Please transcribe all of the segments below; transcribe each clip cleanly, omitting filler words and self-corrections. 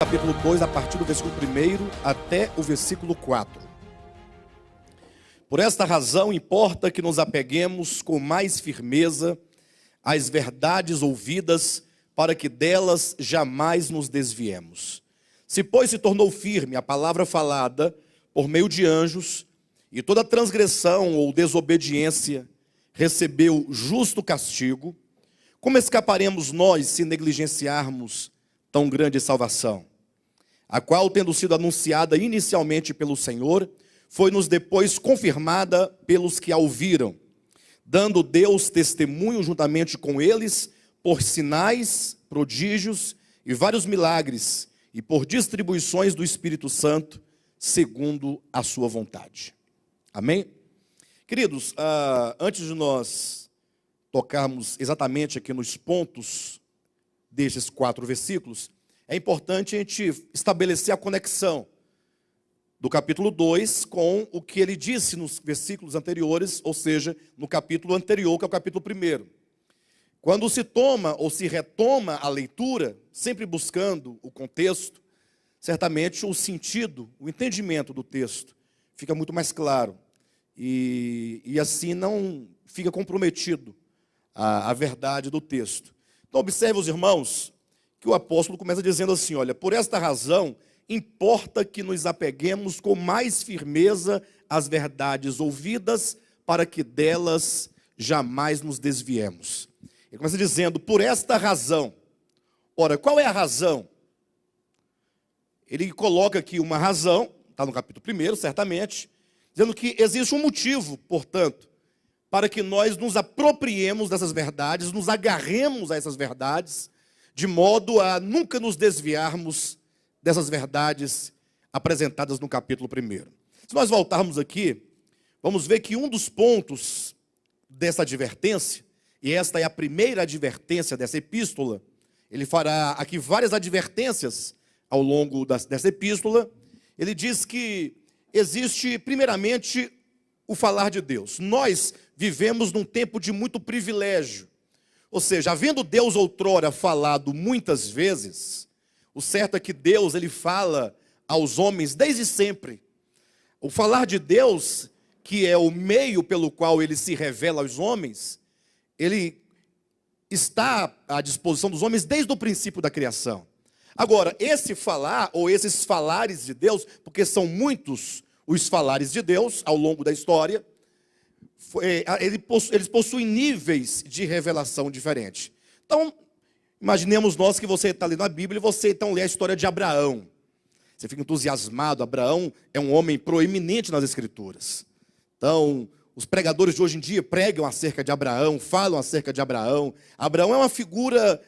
Capítulo 2, a partir do versículo 1 até o versículo 4. Por esta razão, importa que nos apeguemos com mais firmeza às verdades ouvidas, para que delas jamais nos desviemos. Se, pois, se tornou firme a palavra falada por meio de anjos, e toda transgressão ou desobediência recebeu justo castigo, como escaparemos nós se negligenciarmos tão grande salvação? A qual, tendo sido anunciada inicialmente pelo Senhor, foi-nos depois confirmada pelos que a ouviram, dando Deus testemunho juntamente com eles, por sinais, prodígios e vários milagres, e por distribuições do Espírito Santo, segundo a sua vontade. Amém? Queridos, antes de nós tocarmos exatamente aqui nos pontos destes 4 versículos, é importante a gente estabelecer a conexão do capítulo 2 com o que ele disse nos versículos anteriores, ou seja, no capítulo anterior, que é o capítulo 1. Quando se toma ou se retoma a leitura, sempre buscando o contexto, certamente o sentido, o entendimento do texto fica muito mais claro. E assim não fica comprometido a verdade do texto. Então observe, os irmãos, que o apóstolo começa dizendo assim, olha, por esta razão, importa que nos apeguemos com mais firmeza às verdades ouvidas, para que delas jamais nos desviemos. Ele começa dizendo, por esta razão. Ora, qual é a razão? Ele coloca aqui uma razão, está no capítulo 1, certamente, dizendo que existe um motivo, portanto, para que nós nos apropriemos dessas verdades, nos agarremos a essas verdades, de modo a nunca nos desviarmos dessas verdades apresentadas no capítulo 1. Se nós voltarmos aqui, vamos ver que um dos pontos dessa advertência, e esta é a primeira advertência dessa epístola, ele fará aqui várias advertências ao longo dessa epístola. Ele diz que existe, primeiramente, o falar de Deus. Nós vivemos num tempo de muito privilégio. Ou seja, havendo Deus outrora falado muitas vezes, o certo é que Deus, ele fala aos homens desde sempre. O falar de Deus, que é o meio pelo qual ele se revela aos homens, ele está à disposição dos homens desde o princípio da criação. Agora, esse falar, ou esses falares de Deus, porque são muitos os falares de Deus ao longo da história, eles possuem níveis de revelação diferentes. Então, imaginemos nós que você está lendo a Bíblia e você então lê a história de Abraão. Você fica entusiasmado. Abraão é um homem proeminente nas Escrituras. Então, os pregadores de hoje em dia pregam acerca de Abraão, falam acerca de Abraão. Abraão é uma figura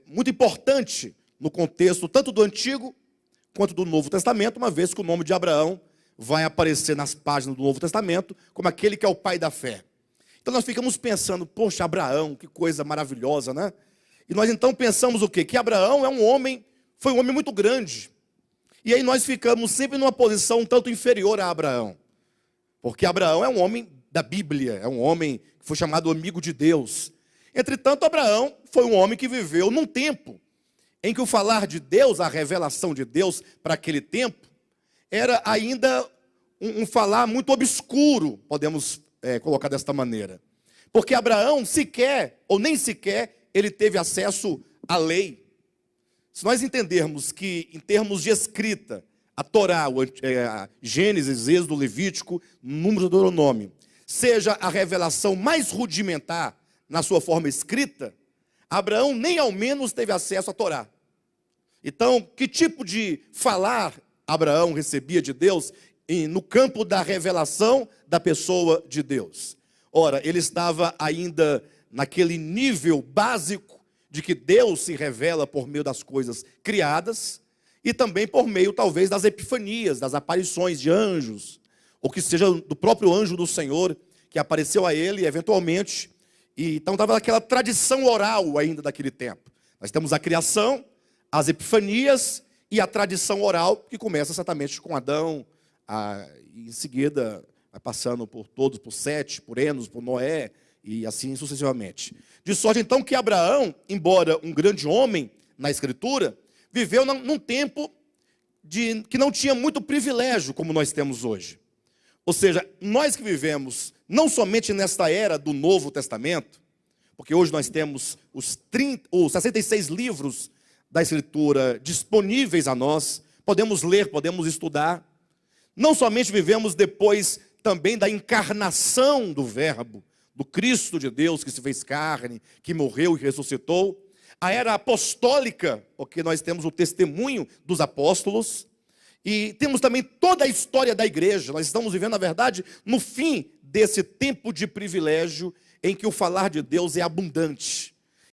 muito importante no contexto tanto do Antigo quanto do Novo Testamento, uma vez que o nome de Abraão vai aparecer nas páginas do Novo Testamento como aquele que é o pai da fé. Então nós ficamos pensando, poxa, Abraão, que coisa maravilhosa, né? E nós então pensamos o quê? Que Abraão foi um homem muito grande. E aí nós ficamos sempre numa posição um tanto inferior a Abraão. Porque Abraão é um homem da Bíblia, é um homem que foi chamado amigo de Deus. Entretanto, Abraão foi um homem que viveu num tempo em que o falar de Deus, a revelação de Deus para aquele tempo, era ainda um falar muito obscuro, podemos colocar desta maneira. Porque Abraão sequer, ou nem sequer, ele teve acesso à lei. Se nós entendermos que, em termos de escrita, a Torá, Gênesis, Êxodo, Levítico, Números, Deuteronômio, seja a revelação mais rudimentar na sua forma escrita, Abraão nem ao menos teve acesso à Torá. Então, que tipo de falar Abraão recebia de Deus no campo da revelação da pessoa de Deus? Ora, ele estava ainda naquele nível básico de que Deus se revela por meio das coisas criadas e também por meio, talvez, das epifanias, das aparições de anjos, ou que seja do próprio anjo do Senhor que apareceu a ele eventualmente. E então estava naquela tradição oral ainda daquele tempo. Nós temos a criação, as epifanias e a tradição oral, que começa certamente com Adão, e em seguida vai passando por todos, por Sete, por Enos, por Noé, e assim sucessivamente. De sorte então que Abraão, embora um grande homem na Escritura, viveu num tempo que não tinha muito privilégio como nós temos hoje. Ou seja, nós que vivemos não somente nesta era do Novo Testamento, porque hoje nós temos os 66 livros da Escritura disponíveis a nós, podemos ler, podemos estudar. Não somente vivemos depois também da encarnação do Verbo, do Cristo de Deus que se fez carne, que morreu e ressuscitou. A era apostólica, porque nós temos o testemunho dos apóstolos. E temos também toda a história da igreja. Nós estamos vivendo, na verdade, no fim desse tempo de privilégio, em que o falar de Deus é abundante.